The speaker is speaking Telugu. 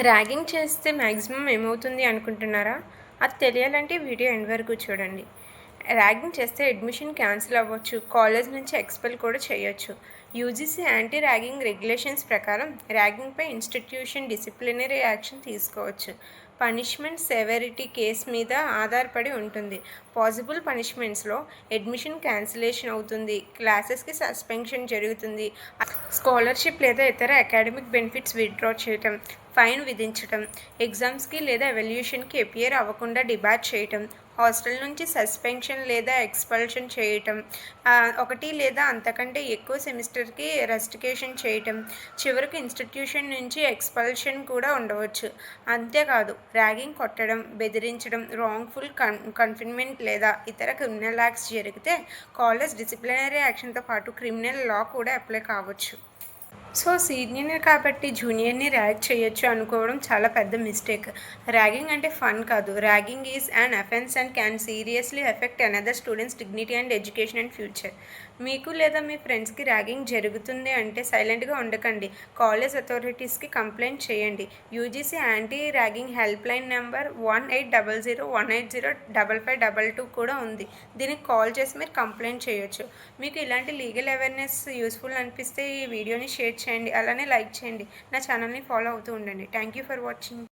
ర్యాగింగ్ చేస్తే మ్యాక్సిమం ఏమవుతుంది అనుకుంటున్నారా? అది తెలియాలంటే వీడియో ఎండ్ వరకు చూడండి. ర్యాగింగ్ చేస్తే అడ్మిషన్ క్యాన్సిల్ అవ్వచ్చు. కాలేజ్ నుంచి ఎక్స్‌పెల్ కూడా చేయొచ్చు. యూజీసీ యాంటీ ర్యాగింగ్ రెగ్యులేషన్స్ ప్రకారం ర్యాగింగ్‌పై ఇన్‌స్టిట్యూషన్ డిసిప్లినరీ యాక్షన్ తీసుకోవచ్చు. పనిష్మెంట్ సెవెరిటీ కేస్ మీద ఆధారపడి ఉంటుంది. పాసిబుల్ పనిష్మెంట్స్‌లో అడ్మిషన్ క్యాన్సిలేషన్ అవుతుంది, క్లాసెస్‌కి సస్పెన్షన్ జరుగుతుంది, స్కాలర్‌షిప్ లేదా ఇతర అకాడమిక్ బెనిఫిట్స్ విత్‌డ్రా చేయటం, ఫైన్ విధించటం, ఎగ్జామ్స్‌కి లేదా ఎవాల్యుయేషన్‌కి అపియర్ అవ్వకుండా డిబార్ చేయటం, హాస్టల్ నుంచి సస్పెన్షన్ లేదా ఎక్స్‌పల్షన్ చేయటం, 1 లేదా అంతకంటే ఎక్కువ సెమిస్టర్‌కి రస్టికేషన్ చేయటం, చివరకు ఇన్‌స్టిట్యూషన్ నుంచి ఎక్స్‌పల్షన్ కూడా ఉండవచ్చు. అంతేకాదు, ర్యాగింగ్, కొట్టడం, బెదిరించడం, రాంగ్‌ఫుల్ కన్ఫైన్‌మెంట్ లేదా ఇతర క్రిమినల్ యాక్ట్స్ జరిగితే కాలేజ్ డిసిప్లినరీ యాక్షన్‌తో పాటు క్రిమినల్ లా కూడా అప్లై కావచ్చు. సో, సీనియర్ కాబట్టి జూనియర్‌ని ర్యాగ్ చేయొచ్చు అనుకోవడం చాలా పెద్ద మిస్టేక్. ర్యాగింగ్ అంటే ఫన్ కాదు. Ragging is an offence and can seriously effect another students dignity and education and future. మీకు లేదా మీ ఫ్రెండ్స్‌కి ర్యాగింగ్ జరుగుతుంది అంటే సైలెంట్‌గా ఉండకండి. కాలేజ్ అథారిటీస్‌కి కంప్లైంట్ చేయండి. UGC anti ragging help line number 1800 180 5522 కూడా ఉంది. దీనికి కాల్ చేసి మీరు కంప్లైంట్ చేయొచ్చు. మీకు ఇలాంటి లీగల్ అవేర్‌నెస్ యూస్‌ఫుల్ అనిపిస్తే ఈ వీడియోని షేర్ చేయండి. అలానే లైక్ చేయండి. నా ఛానల్‌ని ఫాలో అవుతూ ఉండండి. Thank you for watching.